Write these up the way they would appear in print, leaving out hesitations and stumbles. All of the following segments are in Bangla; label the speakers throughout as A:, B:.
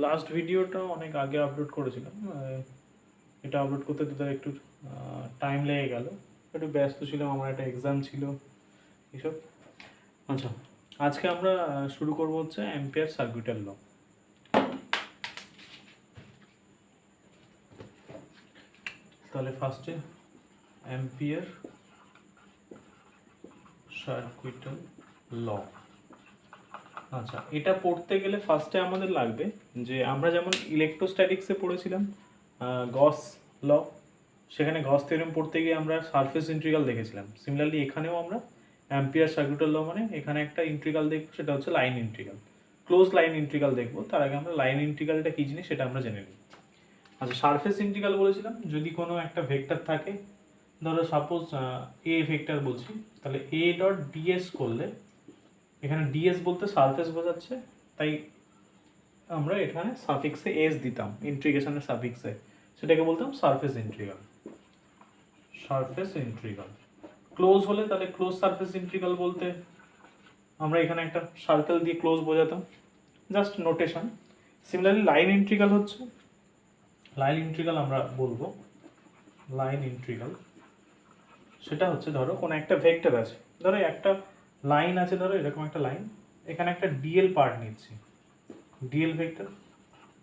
A: লাস্ট ভিডিওটা অনেক আগে আপলোড করেছিলাম, এটা আপলোড করতে তো একটু টাইম লেগে গেল, একটু ব্যস্ত ছিলাম, আমার একটা এক্সাম ছিল এসব। আচ্ছা, আজকে আমরা শুরু করব হচ্ছে অ্যাম্পিয়ার সার্কিটের ল। তাহলে ফার্স্টে অ্যাম্পিয়ার সার্কিটের ল। আচ্ছা, এটা পড়তে গেলে ফার্স্টে আমাদের লাগবে যে আমরা যেমন ইলেকট্রোস্ট্যাটিক্সে পড়েছিলাম গস ল, সেখানে গস থিওরেম পড়তে গিয়ে আমরা সারফেস ইন্টিগ্রাল দেখেছিলাম। সিমিলারলি এখানেও আমরা অ্যাম্পিয়ার সার্কিটের ল মানে এখানে একটা ইন্টিগ্রাল দেখবো, সেটা হচ্ছে line integral, close line integral দেখবো। তার আগে আমরা লাইন ইন্টিগ্রালটা কী জিনিস সেটা আমরা জেনে নিই। আচ্ছা, সারফেস ইন্টিগ্রাল বলেছিলাম যদি কোনো একটা ভেক্টর থাকে, ধরো সাপোজ এ ভেক্টর বলছি, তাহলে এ ডট ডিএস করলে, এখানে ডিএস বলতে সারফেস বোঝাচ্ছে, তাই আমরা এখানে সাফিক্সে এস দিতাম, ইন্টিগ্রেশনের সাফিক্সে, সেটাকে বলতাম surface integral. Surface integral close হলে তাহলে ক্লোজ সারফেস ইন্টিগ্রাল বলতে আমরা এখানে একটা সার্কেল দিয়ে ক্লোজ বোঝাতাম, just notation. Similarly line integral হচ্ছে, লাইন ইন্টিগ্রাল আমরা বলবো লাইন ইন্টিগ্রাল, সেটা হচ্ছে ধরো কোনো একটা ভেক্টর আছে, ধরো একটা লাইন আছে, ধরো এরকম একটা লাইন, এখানে একটা ডিএল পার্ট নিচ্ছি, ডিএল ভেক্টর,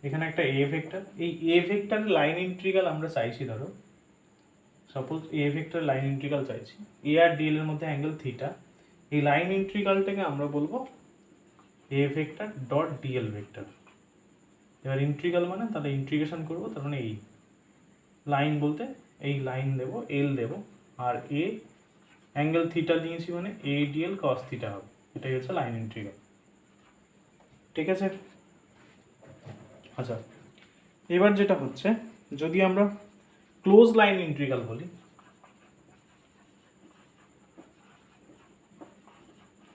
A: এখানে একটা এ ভেক্টর, এই এ ভেক্টর লাইন ইন্টিগ্রাল আমরা চাইছি, ধরো সাপোজ এ ভেক্টর লাইন ইন্টিগ্রাল চাইছি, এ আর ডিএল এর মধ্যে অ্যাঙ্গেল থিটা, এই লাইন ইন্টিগ্রালটাকে আমরা বলবো এ ভেক্টর ডট ডিএল ভেক্টর। এবার ইন্টিগ্রাল মানে তাহলে ইন্টিগ্রেশন করবো, তার মানে এই লাইন বলতে এই লাইন দেব, এল দেব, আর এ অ্যাঙ্গেল থিটা নিয়েছি মানে এ ডিএল কস থিটা হবে, এটাই হচ্ছে লাইন ইন্টিগ্রাল। ঠিক আছে। আচ্ছা, এবার যেটা হচ্ছে যদি আমরা ক্লোজ লাইন ইন্টিগ্রাল বলি,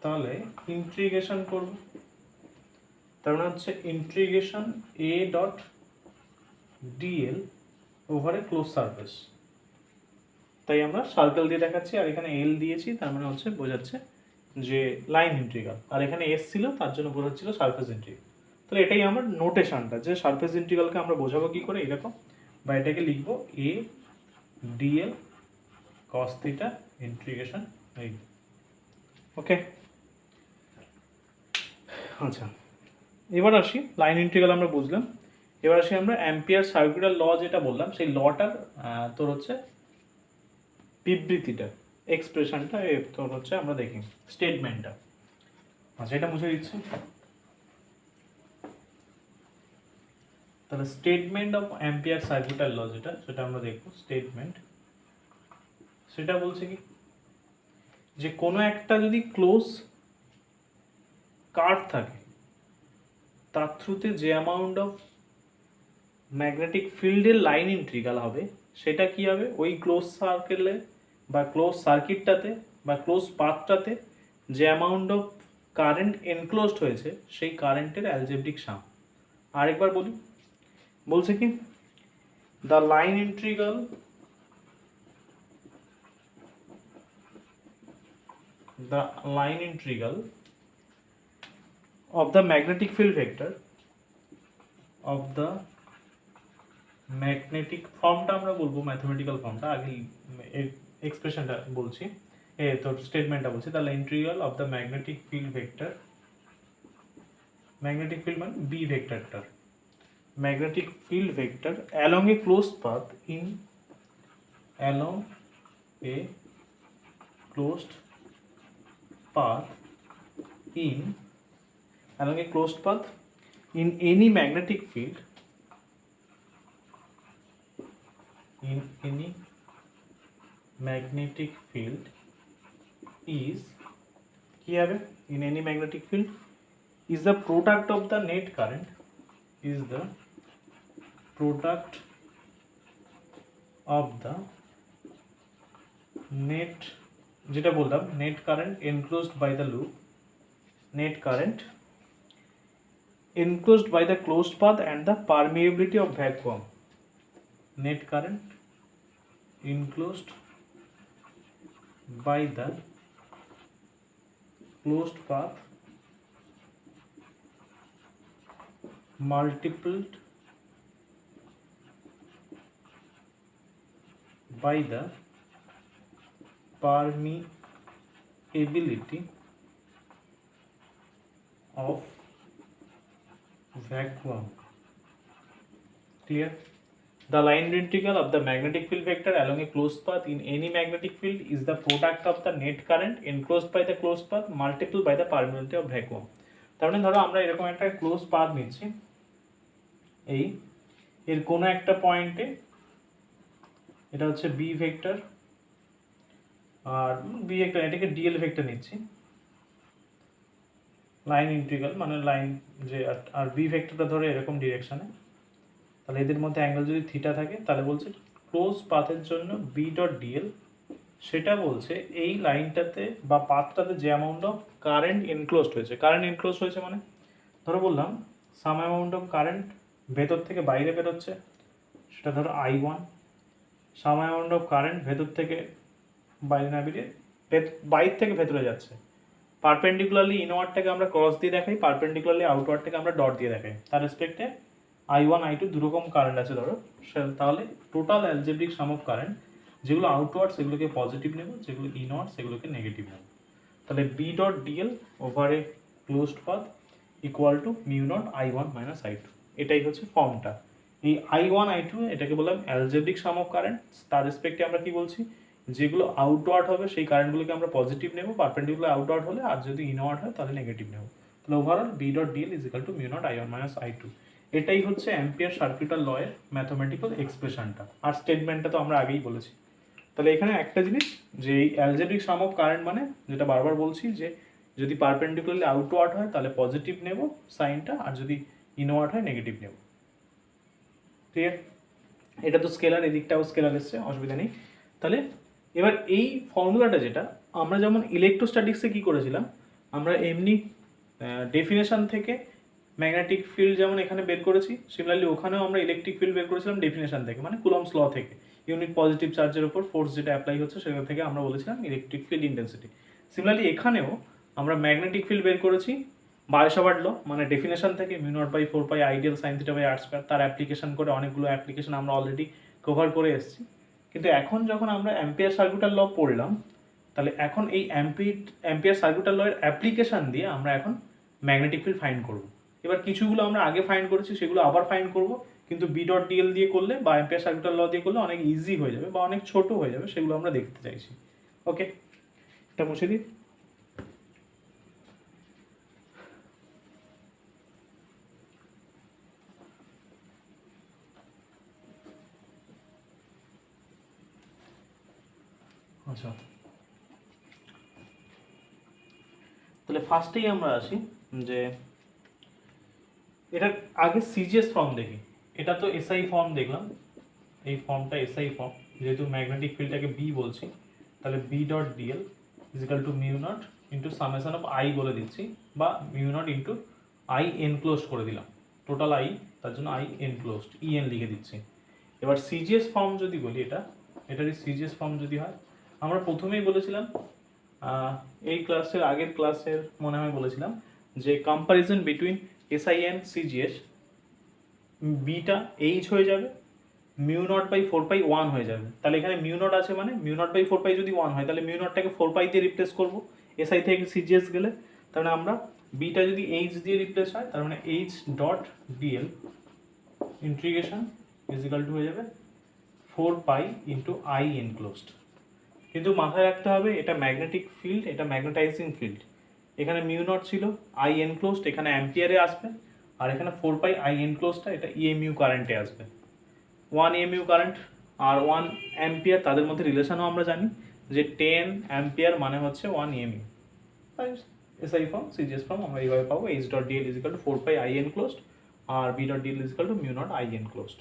A: তাহলে ইন্টিগ্রেশন করব, তার মানে হচ্ছে ইন্টিগ্রেশন এ ডট ডিএল ওভারে ক্লোজ সারফেস, তাই আমরা সার্কেল দিয়ে দেখাচ্ছি, আর এখানে এল দিয়েছি, তার মানে হচ্ছে বোঝাচ্ছে যে লাইন ইন্টিগ্রাল, আর এখানে এস ছিল তার জন্য বোঝাচ্ছিল সারফেস ইন্টিগ্রাল। তাহলে এটাই আমার নোটেশনটা, যে সারফেস ইন্টিগ্রালকে আমরা বোঝাবো কী করে, এরকম, বা এটাকে লিখবো এ ডিএল কস থিটা ইন্টিগ্রেশন এই। ওকে। আচ্ছা, এবার আসি লাইন ইন্টিগ্রাল আমরা বুঝলাম, এবার আসি আমরা অ্যাম্পিয়ার সার্কিটের ল যেটা বললাম, সেই লটার তোর হচ্ছে বিবৃতিটা, এক্সপ্রেশনটা তোর হচ্ছে আমরা দেখি স্টেটমেন্টটা। আচ্ছা, এটা মুছে দিচ্ছি। তাহলে স্টেটমেন্ট অফ অ্যাম্পিয়ার সার্কিটের ল যেটা, সেটা আমরা দেখব স্টেটমেন্ট। সেটা বলছে কি যে কোনো একটা যদি ক্লোজ কার্ভ থাকে, তার থ্রুতে যে অ্যামাউন্ট অফ ম্যাগনেটিক ফিল্ডের লাইন ইন্টিগ্রাল হবে, সেটা কি হবে, ওই ক্লোজ সার্কেলে বা ক্লোজ সার্কিটটাতে বা ক্লোজ পাথটাতে যে অ্যামাউন্ট অফ কারেন্ট এনক্লোজড হয়েছে, সেই কারেন্টের অ্যালজেব্রিক সাম। আরেকবার বলি, বলছে কি the line integral of the magnetic field vector of the magnetic ফর্মটা আমরা বলবো, ম্যাথমেটিক্যাল ফর্মটা আগে, এক্সপ্রেশনটা বলছি, তোর স্টেটমেন্টটা বলছি, তাহলে integral of the magnetic field vector, magnetic field মানে বি ভেক্টরটার, magnetic field vector along a closed path in, along a closed path in, along a closed path in any magnetic field, in any magnetic field is কি হবে, in any magnetic field is the product of the net current, is the product of the net, যেটা বললাম net current enclosed by the loop, net current enclosed by the closed path and the permeability of vacuum, net current enclosed by the closed path multiplied by the permeability of vacuum. Clear? The line integral of the magnetic field vector along a closed path in any magnetic field is the product of the net current enclosed by the closed path multiplied by the permeability of vacuum. তার মানে ধরো আমরা এরকম একটা ক্লোজ পাথ নিচ্ছি, এই এর কোনো একটা পয়েন্টে, এটা হচ্ছে বি ভেক্টর, আর বি ভেক্টর এটাকে ডিএল ভেক্টর নিচ্ছি, লাইন ইন্টিগ্রাল মানে লাইন যে, আর বি ভেক্টরটা ধরে এরকম ডিরেকশনে, তাহলে এদের মধ্যে অ্যাঙ্গেল যদি থিটা থাকে তাহলে বলছে ক্লোজ পাথের জন্য বি ডট ডিএল, সেটা বলছে এই লাইনটাতে বা পাথটাতে যে অ্যামাউন্ট অফ কারেন্ট এনক্লোজড হয়েছে, কারেন্ট এনক্লোজড হয়েছে মানে ধরো বললাম সাম অ্যামাউন্ট অফ কারেন্ট ভেতর থেকে বাইরে বেরোচ্ছে, সেটা ধরো I1, some amount of current ভেতর থেকে বাইরে না বেরিয়ে বাইর থেকে ভেতরে যাচ্ছে। পারপেন্ডিকুলারলি ইনওয়ার্ডটাকে আমরা ক্রস দিয়ে দেখাই, পারপেন্ডিকুলারলি আউটওয়ার্ডটাকে আমরা ডট দিয়ে দেখাই, তার রেসপেক্টে I1 I2 দুরকম কারেন্ট আছে ধরো, তাহলে total algebraic sum of current যেগুলো আউটওয়ার্ড সেগুলোকে পজিটিভ নেব, যেগুলো ইনওয়ার্ড সেগুলোকে নেগেটিভ নেব। তাহলে B dot dl over a closed path equal to mu naught I1 minus I2, এটাই হচ্ছে ফর্মটা। এই I1 I2 এটাকে বললাম অ্যালজেব্রিক সাম অফ কারেন্ট, তার রেসপেক্টে আমরা কি বলছি, যেগুলো আউটওয়ার্ড হবে সেই কারেন্টগুলোকে আমরা পজিটিভ নেব, পারপেন্ডিকুলার আউটওয়ার্ড হলে, আর যদি ইনওয়ার্ড হয় তাহলে নেগেটিভ নেব। তাহলে overall B dot dl is equal to mu naught I1 minus I2। এটাই হচ্ছে অ্যাম্পিয়ার সার্কিটাল লয়ের ম্যাথমেটিক্যাল এক্সপ্রেশনটা, আর স্টেটমেন্টটা তো আমরা আগেই বলেছি। তাহলে এখানে একটা জিনিস যে এই অ্যালজেব্রিক সাম অফ কারেন্ট মানে যেটা বারবার বলছি, যে যদি পারপেন্ডিকুলারলি আউটওয়ার্ড হয় তাহলে পজিটিভ নেব সাইনটা, আর যদি ইনওয়ার্ড হয় নেগেটিভ নেব। ক্লিয়ার? এটা তো স্কেলার, এদিকটাও স্কেলার এসছে, অসুবিধা নেই। তাহলে এবার এই ফর্মুলাটা যেটা আমরা যেমন ইলেকট্রোস্ট্যাটিক্সে কী করেছিলাম, আমরা এমনি ডেফিনেশন থেকে ম্যাগনেটিক ফিল্ড যেমন এখানে বের করেছি, সিমিলারলি ওখানেও আমরা ইলেকট্রিক ফিল্ড বের করেছিলাম ডেফিনেশন থেকে, মানে কুলম্বস ল থেকে, ইউনিট পজিটিভ চার্জের উপর ফোর্স যেটা অ্যাপ্লাই হচ্ছে সেটা থেকে আমরা বলেছিলাম ইলেকট্রিক ফিল্ড ইন্টেন্সিটি। সিমিলারলি এখানেও আমরা ম্যাগনেটিক ফিল্ড বের করেছি বায়োসাভার্ট ল, মানে ডেফিনেশন থেকে mu naught by 4 pi I dl sine theta by r square, তার অ্যাপ্লিকেশন করে অনেকগুলো অ্যাপ্লিকেশন আমরা অলরেডি কভার করে এসেছি। কিন্তু এখন যখন আমরা অ্যাম্পিয়ার সার্কিটাল ল পড়লাম, তাহলে এখন এই অ্যাম্পিয়ার সার্কিটাল লয়ের অ্যাপ্লিকেশন দিয়ে আমরা এখন ম্যাগনেটিক ফিল্ড ফাইন্ড করব। এবার কিছুগুলো আমরা আগে ফাইন্ড করেছি সেগুলো আবার ফাইন্ড করব, কিন্তু বি ডট ডিএল দিয়ে করলে বা অ্যাম্পিয়ার সার্কিটাল ল দিয়ে করলে অনেক ইজি হয়ে যাবে বা অনেক ছোট হয়ে যাবে, সেগুলো আমরা দেখতে চাইছি। ওকে, এটা মুছে দিই। আচ্ছা, তাহলে ফার্স্টেই আমরা আসি যে এটা আগে সিজিএস ফর্ম দেখি। এটা তো এসআই ফর্ম দেখলাম, এই ফর্মটা এসআই ফর্ম, যেহেতু ম্যাগনেটিক ফিল্ডটাকে বি বলছি, তাহলে B dot dl is equal to mu naught into summation of I বলে দিচ্ছি, বা mu naught into I enclosed করে দিলাম, টোটাল আই, তার জন্য আই এনক্লোজড ইএন লিখে দিচ্ছি। এবার সিজিএস ফর্ম যদি বলি, এটারই সিজিএস ফর্ম যদি হয়, আমরা প্রথমেই বলেছিলাম এই ক্লাসের আগের ক্লাসের মনে হয় বলেছিলাম যে comparison between SI and CGS, beta H হয়ে যাবে, মিউ নট বাই 4 পাই 1 হয়ে যাবে। তাহলে এখানে মিউ নট আছে মানে মিউ নট বাই 4 পাই যদি 1 হয় তাহলে মিউ নটটাকে 4 পাই দিয়ে রিপ্লেস করবো এসআই থেকে সিজিএস গেলে। তাহলে আমরা বিটা যদি এইচ দিয়ে রিপ্লেস হয়, তার মানে H dot DL integration is equal two হয়ে যাবে 4 পাই ইন্টু আই এনক্লোজড। কিন্তু মাথায় রাখতে হবে এটা ম্যাগনেটিক ফিল্ড, এটা ম্যাগনেটাইজিং ফিল্ড। এখানে মিউ নট ছিল, আই এনক্লোজড এখানে অ্যাম্পিয়ারে আসবে, আর এখানে 4 পাই আই এনক্লোজডটা এটা ইএমইউ কারেন্টে আসবে। 1 ইএমইউ কারেন্ট আর 1 অ্যাম্পিয়ার, তাদের মধ্যে রিলেশনও আমরা জানি যে 10 অ্যাম্পিয়ার মানে হচ্ছে 1 ইএমইউ। তাই এসআই ফর্ম সিজিএস ফর্ম আমরা এইভাবে পাবো, H dot dl is equal to 4 pi I enclosed আর B dot dl is equal to mu naught I enclosed.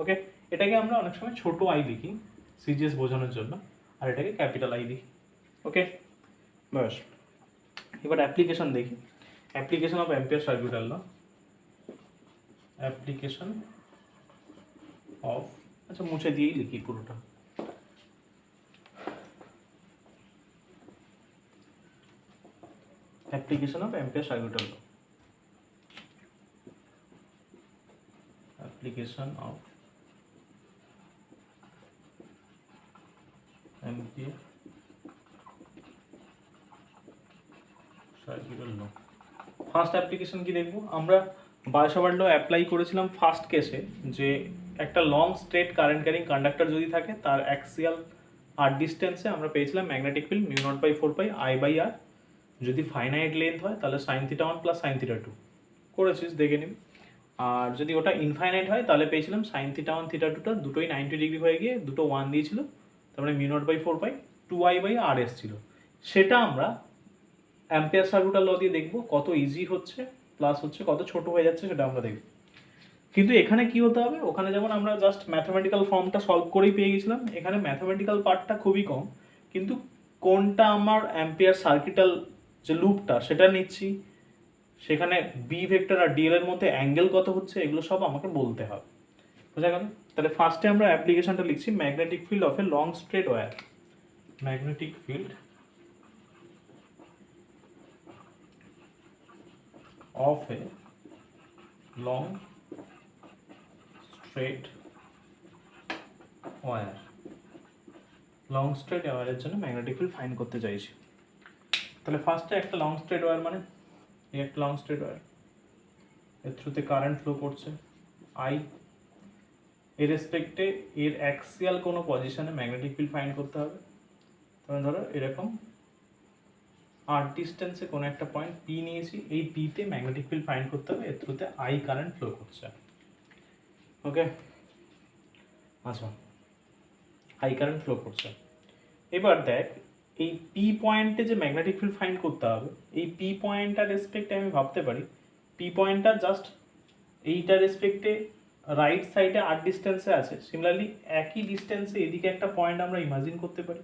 A: Okay, এটাকে আমরা অনেক সময় ছোট আই লিখি সিজিএস বোঝানোর জন্য, আর এটাকে ক্যাপিটাল আই লিখি। ওকে, ব্যাস। এবার অ্যাপ্লিকেশন দেখি, application of Ampere circuital law, application of, আচ্ছা মুছে দিয়েই লিখি পুরোটা। Application of Ampere circuital law. application of ampere circular law. First application কি দেখব আমরা? বায়োসাভার্ট ল অ্যাপ্লাই করেছিলাম ফার্স্ট কেসে, যে একটা long straight current carrying conductor যদি থাকে তার অ্যাক্সিয়াল আর ডিস্টেন্সে আমরা পেয়েছিলাম magnetic field mu naught by 4 pi I by r. যদি ফাইনাইট লেন্থ হয় তাহলে sine theta 1 plus sine theta 2 করেছিস, দেখে নিবি। আর যদি ওটা ইনফাইনাইট হয় তাহলে পেয়েছিলাম সাইন থিটা 1 থিটা 2টা দুটোই 90 ডিগ্রি হয়ে গিয়ে দুটো 1 দিয়েছিল, তারপরে mu naught by 4 pi 2 I by r এসছিল। সেটা আমরা অ্যাম্পিয়ার সার্কিউটার ল দিয়ে দেখব কত ইজি হচ্ছে প্লাস হচ্ছে কত ছোট হয়ে যাচ্ছে, সেটা আমরা দেখব। কিন্তু এখানে কি হতে হবে, ওখানে যেমন আমরা জাস্ট ম্যাথমেটিক্যাল ফর্মটা সলভ করেই পেয়ে গেছিলাম, এখানে ম্যাথমেটিক্যাল পার্টটা খুবই কম, কিন্তু কোনটা আমার অ্যাম্পিয়ার সার্কিটাল যে লুপটা সেটা নিচ্ছি, সেখানে বি ভেক্টর আর ডিএল এর মধ্যে অ্যাঙ্গেল কত হচ্ছে, এগুলো সব আমাকে বলতে হবে। বোঝা গেল? তাহলে ফার্স্টে আমরা অ্যাপ্লিকেশনটা লিখছি, magnetic field of a long straight wire. Magnetic field of a long straight wire. Long straight ওয়্যারের জন্য ম্যাগনেটিক ফিল্ড ফাইন্ড করতে চাইছি। তাহলে ফার্স্টে একটা লং স্ট্রেট ওয়্যার মানে এই একটা লং স্ট্রেট ওয়্যার, এর থ্রুতে কারেন্ট ফ্লো করছে আই, এর রেসপেক্টে এর অ্যাক্সিয়াল কোনো পজিশনে ম্যাগনেটিক ফিল্ড ফাইন্ড করতে হবে। তাহলে ধরো এরকম আর ডিস্টেন্সে কোনো একটা পয়েন্ট পি নিয়েছি, এই পিতে ম্যাগনেটিক ফিল্ড ফাইন্ড করতে হবে, এর থ্রুতে আই কারেন্ট ফ্লো করছে। ওকে, আচ্ছা, আই কারেন্ট ফ্লো করছে। এবার দেখ এই পি পয়েন্টে যে ম্যাগনেটিক ফিল্ড ফাইন্ড করতে হবে, এই পি পয়েন্টটার রেসপেক্টে আমি ভাবতে পারি পি পয়েন্টটা জাস্ট এইটার রেসপেক্টে রাইট সাইডে আর ডিস্টেন্সে আছে। সিমিলারলি একই ডিস্টেন্সে এদিকে একটা পয়েন্ট আমরা ইমাজিন করতে পারি,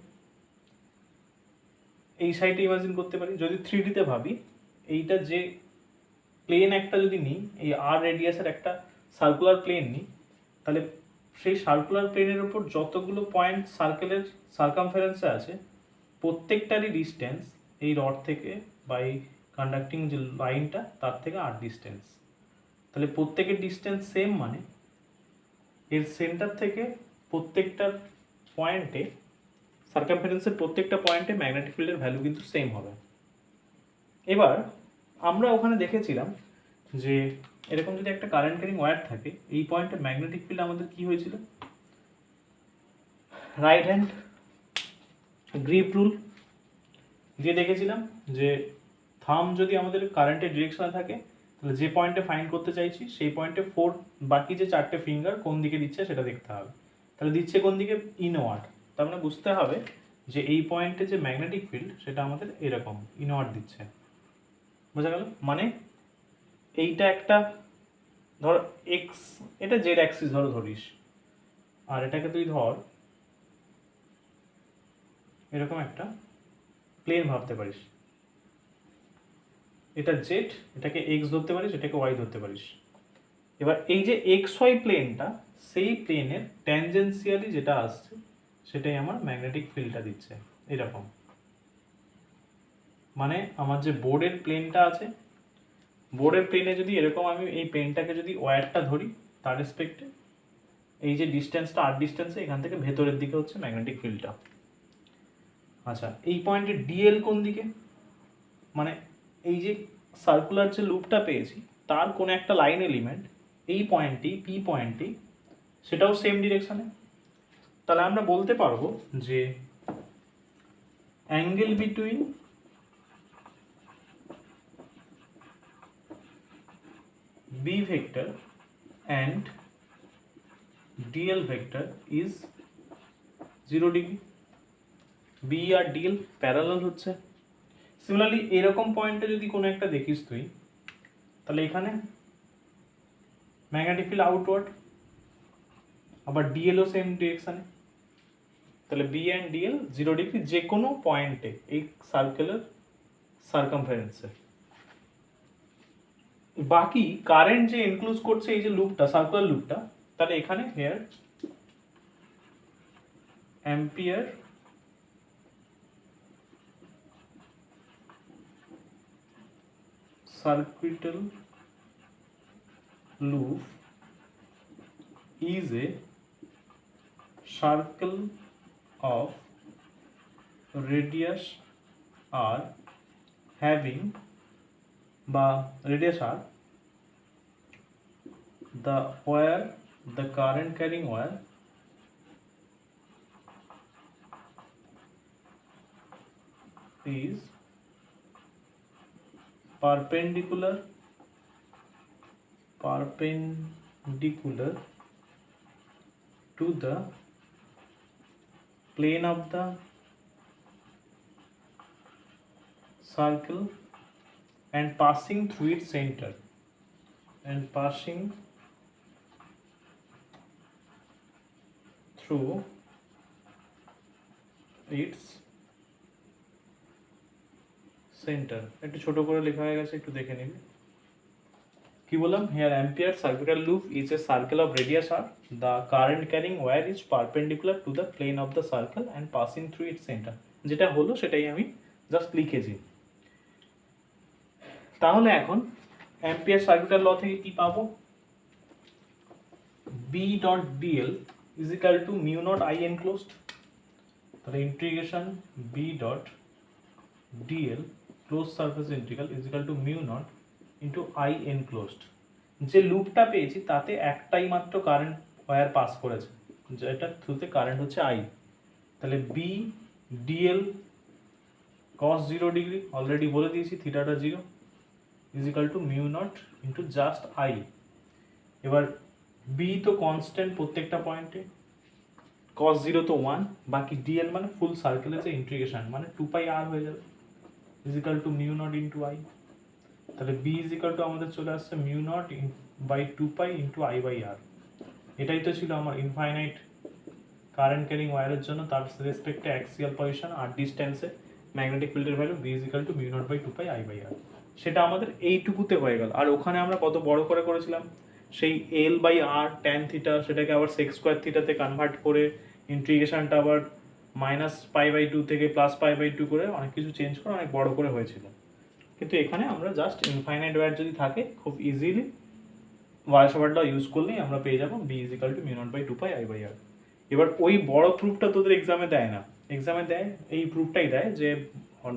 A: এই সাইডে ইমাজিন করতে পারি। যদি 3D-তে ভাবি, এইটা যে প্লেন একটা যদি নিই, এই আর রেডিয়াসের একটা সার্কুলার প্লেন নিই, তাহলে সেই সার্কুলার প্লেনের উপর যতগুলো পয়েন্ট সার্কেলের সার্কামফারেন্সে আছে প্রত্যেকটারই ডিস্টেন্স এই রড থেকে বা এই কন্ডাক্টিং যে লাইনটা তার থেকে আর ডিস্টেন্স। তাহলে প্রত্যেকের ডিস্টেন্স সেম, মানে এর সেন্টার থেকে প্রত্যেকটার পয়েন্টে সার্কামফারেন্সের প্রত্যেকটা পয়েন্টে ম্যাগনেটিক ফিল্ডের ভ্যালু কিন্তু সেম হবে। এবার আমরা ওখানে দেখেছিলাম যে এরকম যদি একটা কারেন্ট ক্যারিং ওয়্যার থাকে, এই পয়েন্টে ম্যাগনেটিক ফিল্ড আমাদের কি হয়েছিল, রাইট হ্যান্ড গ্রিপ রুল দিয়ে দেখেছিলাম যে থাম যদি আমাদের কারেন্টের ডিরেকশনে থাকে, তাহলে যে পয়েন্টে ফাইন্ড করতে চাইছি সেই পয়েন্টে বাকি যে 4টে ফিঙ্গার কোন দিকে দিচ্ছে সেটা দেখতে হবে। তাহলে দিচ্ছে কোন দিকে, ইনওয়ার্ড। তার মানে বুঝতে হবে যে এই পয়েন্টে যে ম্যাগনেটিক ফিল্ড সেটা আমাদের এরকম ইনওয়ার্ড দিচ্ছে। বোঝা গেল? মানে এইটা একটা ধর এক্স, এটা জেড অ্যাক্সিস ধরিস, আর এটাকে তুই ধর এরকম একটা প্লেন ভাবতে পারিস, এটা জেড, এটাকে এক্স ধরতে পারিস, এটাকে ওয়াই ধরতে পারিস। এবার এই যে এক্স ওয়াই প্লেনটা, সেই প্লেনের ট্যানজেন্সিয়ালি যেটা আসছে সেটাই আমার ম্যাগনেটিক ফিল্ডটা দিচ্ছে এরকম। মানে আমার যে বোর্ডের প্লেনটা আছে, বোর্ডের প্লেনে যদি এরকম আমি এই প্লেনটাকে যদি ওয়্যারটা ধরি, তার রেসপেক্টে এই যে ডিস্টেন্সটা আর ডিস্টেন্সে এখান থেকে ভেতরের দিকে হচ্ছে ম্যাগনেটিক ফিল্ডটা। আচ্ছা, এই পয়েন্টে ডিএল কোন দিকে, মানে এই যে সার্কুলার যে লুপটা পেয়েছি তার কোনো একটা লাইন এলিমেন্ট এই পয়েন্টটি পি পয়েন্টটি, সেটাও সেম ডিরেকশনে। তাহলে আমরা বলতে পারবো যে angle between B vector and dl vector is 0 degree. B আর ডিএল প্যারালাল হচ্ছে। সিমিলারলি এরকম পয়েন্টে যদি কোনো একটা দেখিস তুই, তাহলে এখানে ম্যাগনেটিক ফিল্ড আউটওয়ার্ড, আবার ডিএলও সেম ডিরেকশানে। তাহলে বি অ্যান্ড ডিএল 0 ডিগ্রি যে কোনো পয়েন্টে এই সার্কেলের সার্কামফারেন্সে। বাকি কারেন্ট যে ইনক্লুড করছে এই যে লুপটা, সার্কুলার লুপটা, তাহলে এখানে here Ampere circuital loop is a circle of radius r having বা radius r the where the current carrying wire is perpendicular to the plane of the circle and passing through its center through its center একটু ছোট করে লেখা হয়ে গেছে, একটু দেখে নিন কি বললাম। here ampere circular loop is a circle of radius r, the current carrying wire is perpendicular to the plane of the circle and passing through its center, যেটা হলো সেটাই আমি জাস্ট লিখেছি। তাহলে এখন অ্যাম্পিয়ার সার্কিটাল ল থেকে কি পাবো, b dot dl is equal to mu naught I enclosed, তাহলে integration b dot dl close surface integral is equal to mu naught into I enclosed। যে লুপটা পেয়েছি তাতে একটাই মাত্র কারেন্ট ওয়্যার পাস করেছে, যেটা থ্রুতে কারেন্ট হচ্ছে I, তাহলে b dl cos 0 degree already বলে দিয়েছি থিটাটা 0 is equal to mu naught into just I। এবার b তো কনস্ট্যান্ট প্রত্যেকটা পয়েন্টে, cos 0 তো 1, বাকি dl মানে ফুল সার্কেলের যে ইন্টিগ্রেশন মানে 2 পাই r হয়ে যাবে is equal to mu naught into I। তাহলে b is equal to আমাদের চলে আসছে mu naught by 2 pi into I by r। এটাই তো ছিল আমার ইনফাইনাইট কারেন্ট ক্যারিং ওয়্যারের জন্য তার রেসপেক্টে অ্যাক্সিয়াল পজিশন আর ডিসটেন্সে ম্যাগনেটিক ফিল্ডের value b is equal to mu naught by 2 pi I by r। সেটা আমাদের এইটুকুতে হয়ে গেল। আর ওখানে আমরা কত বড় করে করেছিলাম, সেই l by r tan theta সেটাকে আবার সেক স্কোয়ার থিটাতে কনভার্ট করে ইন্টিগ্রেশনটা আবার মাইনাস পাই বাই 2 থেকে প্লাস পাই বাই 2 করে অনেক কিছু চেঞ্জ করে অনেক বড় করে হয়েছিল। কিন্তু এখানে আমরা জাস্ট ইনফাইনাইট ওয়্যার যদি থাকে খুব ইজিলি ওয়াইসওয়ার্ডটা ইউজ করলেই আমরা পেয়ে যাবো b is equal to mu naught by 2 pi I by r। এবার ওই বড় প্রুফটা তোদের এক্সামে দেয় না, এক্সামে দেয় এই প্রুফটাই দেয় যে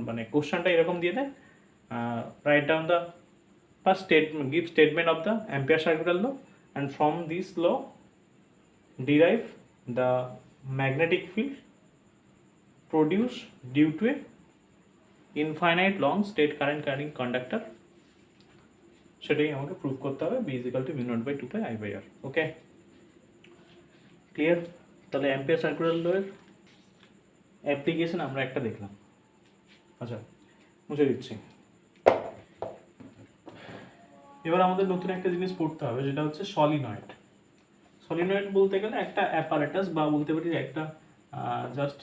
A: মানে কোশ্চেনটা এরকম দিয়ে দেয়, write down the first statement, give statement of the ampere circular law and from this law derive the magnetic field produced due to a infinite long state current carrying conductor, সেটাই আমাকে প্রুফ করতে হবে b is equal to mu naught by 2 pi I by r। Okay clear? তাহলে অ্যাম্পিয়ার সার্কুলার ল এর অ্যাপ্লিকেশন আমরা একটা দেখলাম। আচ্ছা মুছে দিচ্ছি। এবার আমাদের নতুন একটা জিনিস পড়তে হবে, যেটা হচ্ছে সলিনয়েড। সলিনয়েড বলতে গেলে একটা অ্যাপারেটাস বা বলতে পারি একটা জাস্ট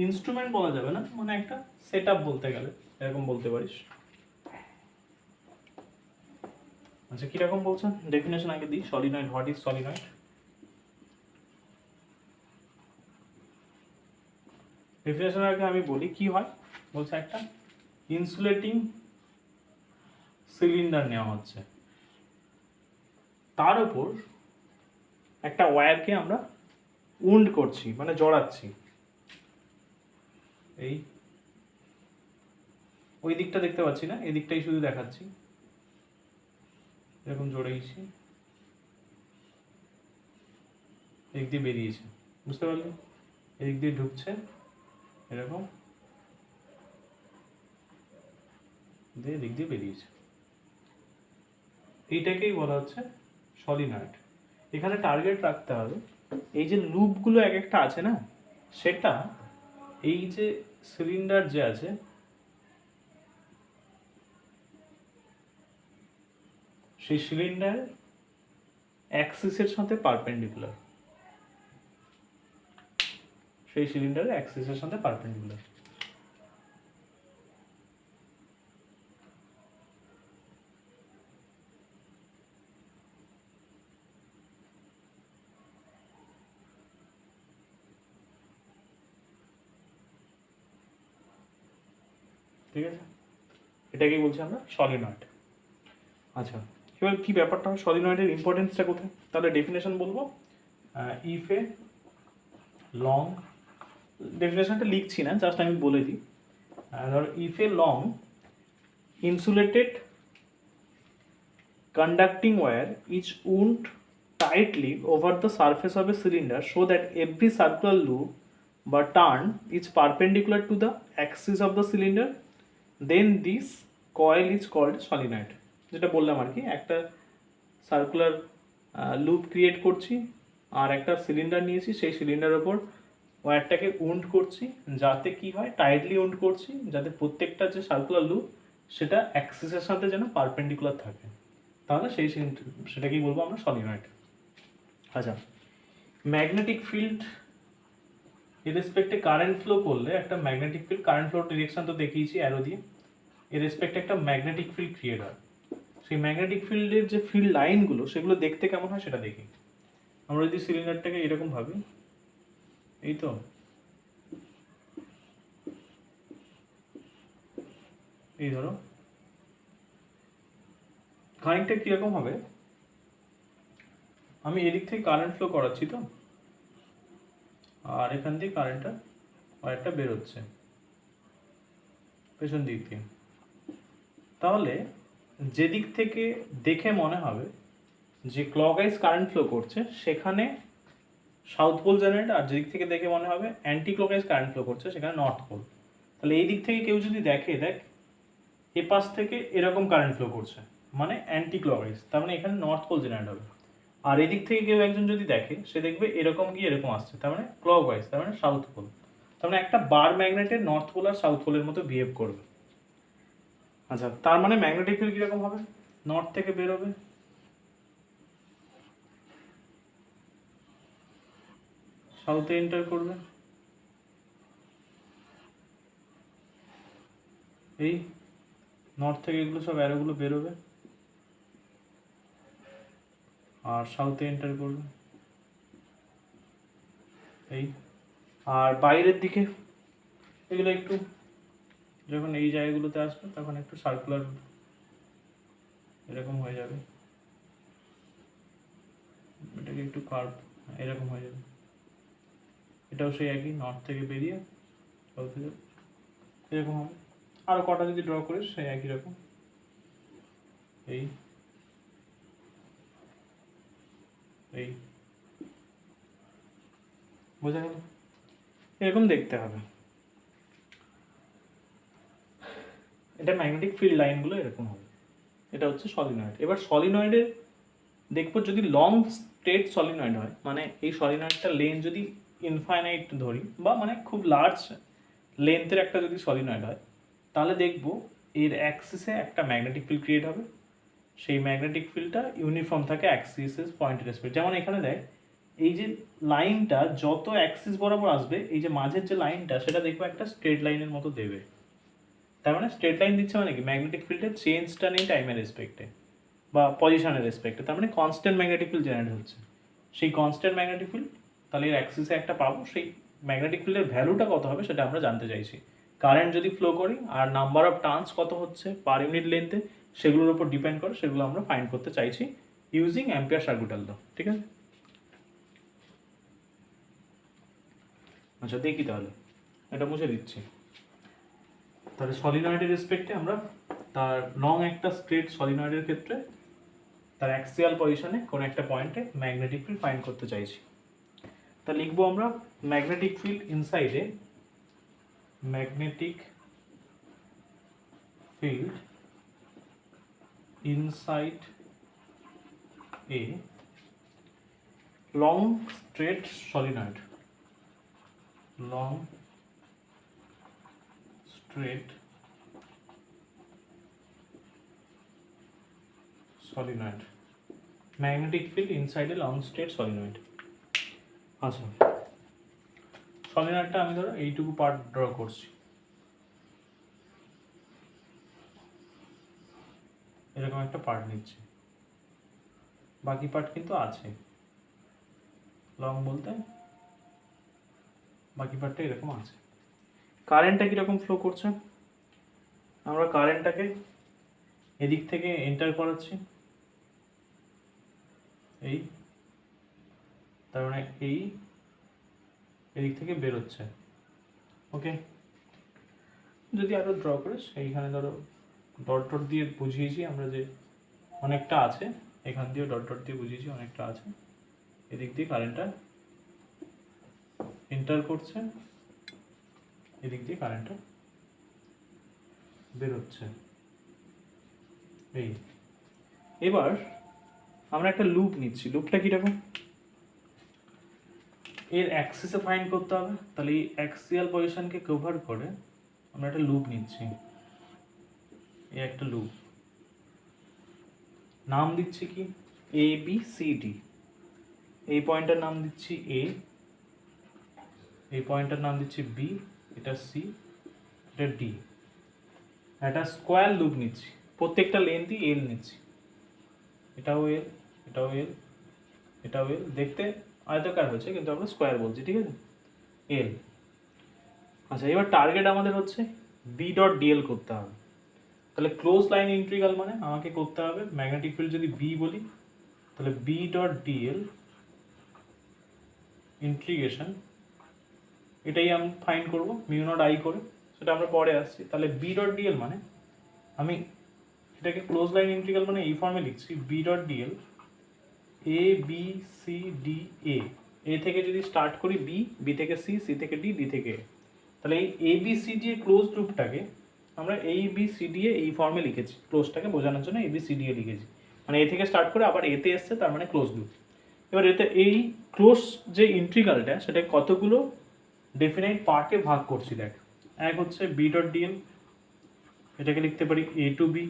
A: ইনস্ট্রুমেন্ট বলা যাবে না, মানে একটা সেটআপ বলতে গেলে এরকম বলতে পারিস। আচ্ছা কিরকম বলছেন ডেফিনেশন আগে দিই। Solenoid, what is solenoid? Definition আগে আমি বলি কি হয়। বলছে একটা ইনসুলেটিং সিলিন্ডার নেওয়া হচ্ছে, তার উপর একটা ওয়্যারকে আমরা উন্ড করছি মানে জড়াচ্ছি, এই ওই দিকটা দেখতে পাচ্ছি না, এই দিকটাই শুধু দেখাচ্ছি, এরকম জড়িয়েছি, এদিক দিয়ে বেরিয়েছে, বুঝতে পারলে? এদিক দিয়ে ঢুকছে এরকম, দিয়ে এদিক দিয়ে বেরিয়েছে, এইটাকেই বলা হচ্ছে সলিনয়েড। এখানে টার্গেট রাখতে হবে এই যে লুপগুলো এক একটা আছে না, সেটা এই যে সিলিন্ডার যে আছে সেই সিলিন্ডার অ্যাক্সিসের সাথে পারপেন্ডিকুলার, সেই সিলিন্ডারের অ্যাক্সিসের সাথে পারপেন্ডিকুলার। ঠিক আছে, এটাকেই বলছি আমরা সলিনয়েড। আচ্ছা এবার কি ব্যাপারটা হয়, সলিনয়েডের ইম্পর্টেন্সটা কোথায়, তাহলে ডেফিনেশন বলবো, ইফ এ লং, ডেফিনেশনটা লিখছি না, জাস্ট আমি বলে দিই, ধর if a long insulated conducting wire is wound tightly over the surface of a cylinder so that every circular loop বা turn is perpendicular to the axis of the cylinder, then this coil is called solenoid. যেটা বললাম আর কি, একটা সার্কুলার লুপ ক্রিয়েট করছি আর একটা সিলিন্ডার নিয়েছি, সেই সিলিন্ডারের ওপর ওয়্যারটাকে উন্ড করছি, যাতে কি হয়, টাইটলি উন্ড করছি যাতে প্রত্যেকটা যে সার্কুলার লুপ সেটা অ্যাক্সিসের সাথে যেন পারপেন্ডিকুলার থাকে, তাহলে সেটাকেই বলবো আমরা সলিনয়েড। আচ্ছা, ম্যাগনেটিক ফিল্ড এর রেসপেক্টে কারেন্ট ফ্লো করলে একটা magnetic field, current flow direction তো দেখিয়েছি অ্যারো দিয়ে, এর রেসপেক্টে একটা ম্যাগনেটিক ফিল্ড ক্রিয়েট হয়। সেই ম্যাগনেটিক ফিল্ডের যে ফিল্ড লাইনগুলো সেগুলো দেখতে কেমন হয় সেটা দেখি। আমরা যদি সিলিন্ডারটাকে এরকম ভাবি, এই তো এই ধরো খানিকটা কিরকম হবে, আমি এদিক থেকে কারেন্ট ফ্লো করাচ্ছি তো, আর এখান দিয়ে কারেন্টটা ওয়্যারটা বেরোচ্ছে পেছন দিক দিয়ে, তাহলে যেদিক থেকে দেখে মনে হবে যে ক্লকওয়াইজ কারেন্ট ফ্লো করছে সেখানে সাউথ পোল জেনারেট, আর যেদিক থেকে দেখে মনে হবে অ্যান্টি ক্লকওয়াইজ কারেন্ট ফ্লো করছে সেখানে নর্থ পোল। তাহলে এই দিক থেকে কেউ যদি দেখে, দেখ এ পাশ থেকে এরকম কারেন্ট ফ্লো করছে মানে অ্যান্টি ক্লকওয়াইজ, তার মানে এখানে নর্থ পোল জেনারেট হবে। আর এদিক থেকে কেউ একজন যদি দেখে, সে দেখবে এরকম গিয়ে এরকম আসছে, তার মানে ক্লকওয়াইজ, তার মানে সাউথ পোল। তার মানে একটা বার ম্যাগনেটের নর্থ পোল আর সাউথ পোলের মতো বিহেভ করবে। আচ্ছা, তার মানে ম্যাগনেটিক ফিল্ড কিরকম হবে, নর্থ থেকে বেরোবে, সাউথে এন্টার করবে, এই নর্থ থেকে এগুলো সব অ্যারোগুলো বেরোবে আর সাউথে এন্টার করবে, এই। আর বাইরের দিকে এগুলো একটু যখন এই জায়গাগুলোতে আসবে তখন একটু সার্কুলার এরকম হয়ে যাবে, এটাকে একটু কার্ভ এরকম হয়ে যাবে, এটাও সেই একই, নর্থ থেকে বেরিয়ে সাউথে যাবে, এরকম হবে। আরও কটা যদি ড্র করিস সেই একই রকম, এই এই বোঝা গেল, এরকম দেখতে হবে। এটা ম্যাগনেটিক ফিল্ড লাইনগুলো এরকম হবে, এটা হচ্ছে সলিনয়েড। এবার সলিনয়েডের দেখবো যদি লং স্ট্রেট সলিনয়েড হয়, মানে এই সলিনয়েডটা লেন যদি ইনফাইনাইট ধরি, বা মানে খুব লার্জ লেন্থের একটা যদি সলিনয়েড হয়, তাহলে দেখবো এর অ্যাক্সিসে একটা ম্যাগনেটিক ফিল্ড ক্রিয়েট হবে, সেই ম্যাগনেটিক ফিল্ডটা ইউনিফর্ম থাকে অ্যাক্সিসের পয়েন্টের রেসপেক্ট। যেমন এখানে দেখ, এই যে লাইনটা যত অ্যাক্সিস বরাবর আসবে, এই যে মাঝের যে লাইনটা সেটা দেখবো একটা স্ট্রেট লাইনের মতো দেবে, তার মানে স্ট্রেট লাইন দিচ্ছে মানে কি, ম্যাগনেটিক ফিল্ডের চেঞ্জটা নেই টাইমের রেসপেক্টে বা পজিশনের রেসপেক্টে, তার মানে কনস্ট্যান্ট ম্যাগনেটিক ফিল্ড জেনারেট হচ্ছে। সেই কনস্ট্যান্ট ম্যাগনেটিক ফিল্ড তাহলে এর অ্যাক্সিসে একটা পাবো, সেই ম্যাগনেটিক ফিল্ডের ভ্যালুটা কত হবে সেটা আমরা জানতে চাইছি। কারেন্ট যদি ফ্লো করি আর নাম্বার অফ টার্নস কত হচ্ছে পার ইউনিট লেন্থে সেগুলোর উপর ডিপেন্ড করে, সেগুলো আমরা ফাইন্ড করতে চাইছি ইউজিং অ্যাম্পিয়ার সার্কিটাল ল। ঠিক আছে, আচ্ছা দেখি তাহলে, এটা মুছে দিচ্ছি। তাহলে সলিনয়েডের রেসপেক্টে আমরা তার লং একটা স্ট্রেট সলিনয়েডের ক্ষেত্রে তার অ্যাক্সিয়াল পজিশনে কোনো একটা পয়েন্টে ম্যাগনেটিক ফিল্ড ফাইন্ড করতে চাইছি। তা লিখবো আমরা ম্যাগনেটিক ফিল্ড ইনসাইডে, magnetic field inside a long straight solenoid, long straight solenoid, magnetic field inside a long straight solenoid. আচ্ছা, সলিনয়েডটা আমি ধরো এইটুকু পার্ট ড্র করছি, এরকম একটা পার্ট নিচ্ছি, বাকি পার্ট কিন্তু আছে, লং বলতে বাকি পার্টটা এরকম আছে। কারেন্টটা কীরকম ফ্লো করছে, আমরা কারেন্টটাকে এদিক থেকে এন্টার করাচ্ছি, এই, তার মানে এই এদিক থেকে বেরোচ্ছে। ওকে, যদি আরো ড্র করে এইখানে ধরো ডট ডট দিয়ে বুঝিয়েছি আমরা যে অনেকটা আছে, এখান দিয়ে ডট ডট দিয়ে বুঝিয়েছি অনেকটা আছে, এদিক দিয়ে কারেন্টটা এন্টার করছে, এদিক দিয়ে কারেন্টটা বেরোচ্ছে। এই এবার আমরা একটা লুপ নিচ্ছি। লুপটা কিরকম, এর অ্যাক্সিসে ফাইন্ড করতে হবে, তাহলে এই অ্যাক্সিয়াল পজিশনকে কভার করে আমরা একটা লুপ নিচ্ছি। এই একটা লুপ, নাম দিচ্ছি কি এ বি সি ডি। এই পয়েন্টটার নাম দিচ্ছি এ, এই পয়েন্টটার নাম দিচ্ছি বি, এটা সি, এটা ডি। একটা স্কোয়ার লুপ নিচ্ছি, প্রত্যেকটা লেন্থই এল নিচ্ছি। এটাও এল, এটাও এল, এটাও এল। দেখতে আয়তাকার হয়েছে কিন্তু আমরা স্কোয়ার বলছি, ঠিক আছে, এল। আচ্ছা, এবার টার্গেট আমাদের হচ্ছে বি ডট ডিএল করতে হবে। তাহলে ক্লোজ লাইন ইন্টিগ্রাল মানে আমাকে করতে হবে ম্যাগনেটিক ফিল্ড যদি বি বলি, তাহলে বি ডট ডিএল ইন্টিগ্রেশন, এটাই আমি ফাইন্ড করবো মিউ নট আই করে, সেটা আমরা পরে আসছি। তাহলে বি ডট ডিএল মানে আমি এটাকে ক্লোজ লাইন ইন্টিগ্রাল মানে এই ফর্মে লিখছি, B dot dl A B C D A. A থেকে যদি স্টার্ট করি বি, বি থেকে সি, সি থেকে ডি, ডি থেকে এ, তাহলে এই A B C D A close লুপটাকে আমরা এই বি সি ডি এ এই ফর্মে লিখেছি, ক্লোজটাকে বোঝানোর জন্য এ বি সি ডি এ লিখেছি। মানে এ থেকে স্টার্ট করে আবার এতে এসছে, তার মানে ক্লোজ লুপ। এবার এতে এই ক্লোজ যে ইন্টিগ্রালটা সেটা কতগুলো ডেফিনাইট পার্টে ভাগ করছি দেখ। এক হচ্ছে বি ডট ডিএল, এটাকে লিখতে পারি A to B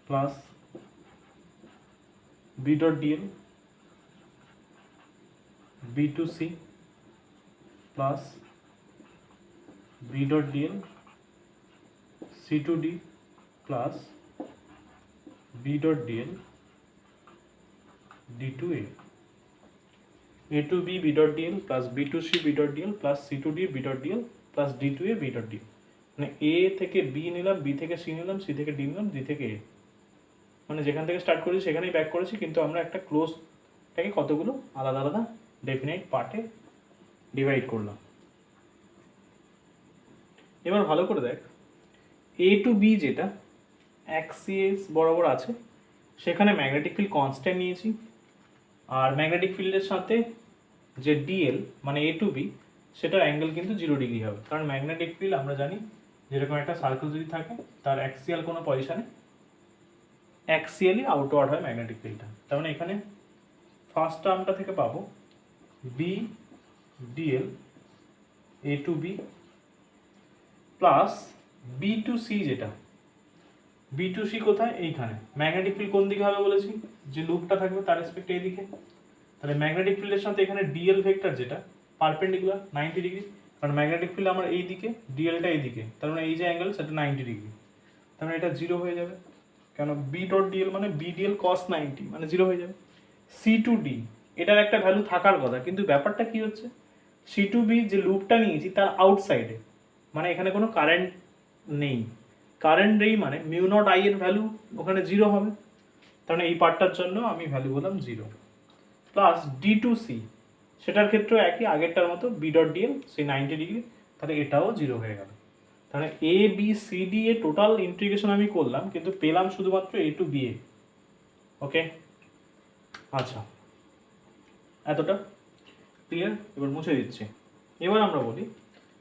A: plus B dot dl B to C plus B dot dl C to D plus B dot dl D to A. A to B B dot DL plus B to C B dot DL plus C to D B dot DL plus D to A B dot DL। মানে A থেকে B নিলাম, B থেকে C নিলাম, C থেকে D নিলাম, D থেকে A। মানে যেখান থেকে স্টার্ট করেছি সেখানেই ব্যাক করেছি, কিন্তু আমরা একটা ক্লোজটাকে কতগুলো আলাদা আলাদা ডেফিনাইট পার্টে ডিভাইড করলাম। এবার ভালো করে দেখ, A to B যেটা অ্যাক্সিস বরাবর আছে সেখানে ম্যাগনেটিক ফিল্ড কনস্ট্যান্ট নিয়েছি, আর ম্যাগনেটিক ফিল্ডের সাথে যে ডিএল মানে এ টু বি সেটার অ্যাঙ্গেল কিন্তু 0 ডিগ্রি হবে, কারণ ম্যাগনেটিক ফিল্ড আমরা জানি যেরকম একটা সার্কেল যদি থাকে তার অ্যাক্সিয়াল কোনো পজিশনে অ্যাক্সিয়ালি আউটওয়ার্ড হয় ম্যাগনেটিক ফিল্ডটা। তার মানে এখানে ফার্স্ট টার্মটা থেকে পাবো B dl A to B plus B to C, যেটা বি টু সি কোথায়, এইখানে। ম্যাগনেটিক ফিল্ড কোন দিকে হবে বলেছি, যে লুপটা থাকবে তার রেসপেক্টে এইদিকে। তাহলে ম্যাগনেটিক ফিল্ডের সাথে এখানে ডিএল ভেক্টর যেটা পারপেন্ডিকুলার 90 ডিগ্রি, কারণ ম্যাগনেটিক ফিল্ড আমার এই দিকে, ডিএলটা এই দিকে, তার মানে এই যে অ্যাঙ্গেল সেটা 90 ডিগ্রি। তার মানে এটা 0 হয়ে যাবে, কেন বি ডট ডিএল মানে বি ডিএল কস 90 মানে 0 হয়ে যাবে। সি টু ডি এটার একটা ভ্যালু থাকার কথা, কিন্তু ব্যাপারটা কি হচ্ছে, সি টু বি যে লুপটা নিয়েছি তার আউটসাইডে, মানে এখানে কোনো কারেন্ট নেই। কারেন্ট নেই মানে মিউ নট আই এর ভ্যালু ওখানে 0 হবে, তার মানে এই পার্টটার জন্য আমি ভ্যালু বললাম 0। প্লাস ডি টু সি সেটার ক্ষেত্রেও একই, আগেরটার মতো বি ডট ডিএল সেই 90 ডিগ্রি, তাহলে এটাও 0 হয়ে গেল। তাহলে A B C D A total integration আমি করলাম, কিন্তু পেলাম শুধুমাত্র এ টু বি এ। ওকে, আচ্ছা এতটা ক্লিয়ার। এবার মুছে দিচ্ছি। এবার আমরা বলি,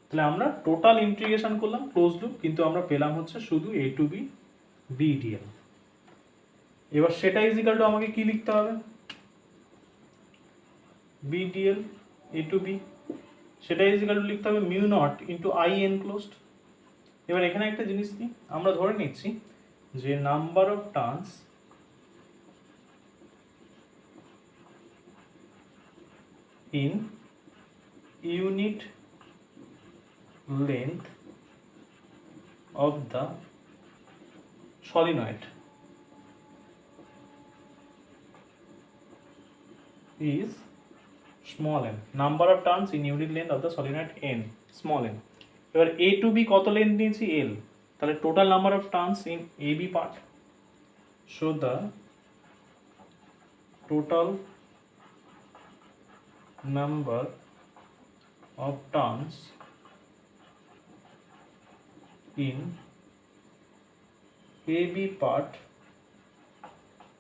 A: তাহলে আমরা টোটাল ইন্টিগ্রেশন করলাম ক্লোজ লুপ, কিন্তু আমরা পেলাম হচ্ছে শুধু এ টু বি বি ডিএল। এবার সেটা ইজিক্যাল টু আমাকে কি লিখতে হবে, B dl A to B, সেটা ইজিক্যাল টু লিখতে হবে mu naught into I enclosed. এবার এখানে একটা জিনিস কি, আমরা ধরে নিচ্ছি যে number of turns in unit length of the solenoid is small n. Number of turns in unit length of the solenoid n, small n. এবার a to b কত লেন্থ নিয়েছি l, তাহলে total number of turns in ab part, so the total number of turns in AB part,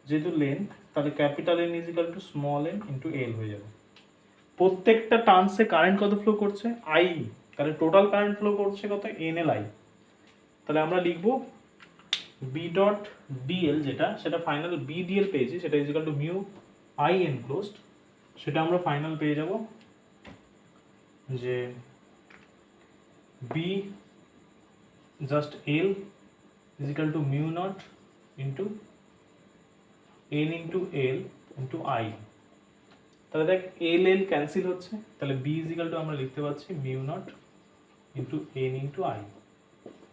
A: যেহেতু লেন্থ তাহলে capital N is equal to small n into l হয়ে যাবে। প্রত্যেকটা টার্নসে কারেন্ট কত ফ্লো করছে? আই। তাহলে টোটাল কারেন্ট ফ্লো করছে কত? N l I. তাহলে আমরা লিখবো বি ডট ডিএল, যেটা সেটা ফাইনাল বি ডিএল পেয়েছি, সেটা is equal to mu I enclosed. সেটা আমরা ফাইনাল পেয়ে যাব যে B just L is equal to mu naught into n into L into I. তাহলে দেখ এল এল ক্যান্সেল হচ্ছে, তাহলে বি ইজ ইকাল টু আমরা লিখতে পাচ্ছি mu naught into n into I.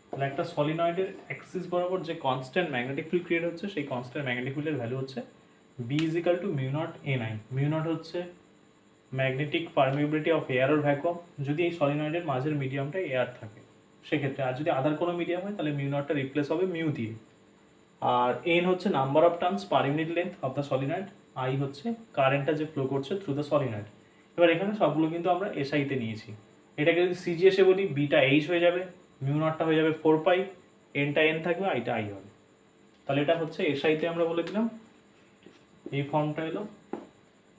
A: তাহলে একটা সলিনয়েডের অ্যাক্সিস বরাবর যে কনস্ট্যান্ট ম্যাগনেটিক ফিল্ড ক্রিয়েট হচ্ছে, সেই কনস্ট্যান্ট ম্যাগনেটিক ফিল্ডের ভ্যালু হচ্ছে B is equal to mu naught N I. Mu naught হচ্ছে magnetic permeability of air or vacuum, যদি এই সলিনয়েডের মাঝের মিডিয়ামটা এয়ার থাকে সেক্ষেত্রে। আর যদি আদার কোনো মিডিয়াম হয় তাহলে মিউ নটটা রিপ্লেস হবে মিউ দিয়ে। আর এন হচ্ছে number of turns per unit length of the solenoid, I হচ্ছে কারেন্টটা যে ফ্লো করছে থ্রু দ্য সলিনয়েড। এবার এখানে সবগুলো কিন্তু আমরা এসআইতে নিয়েছি। এটাকে যদি সিজিএসে বলি, বিটা এইচ হয়ে যাবে, মিউ নটটা হয়ে যাবে 4 পাই, এনটা এন থাকবে, আইটা আই হবে। তাহলে এটা হচ্ছে এসআইতে আমরা বলে দিলাম, এই ফর্মটা এলো।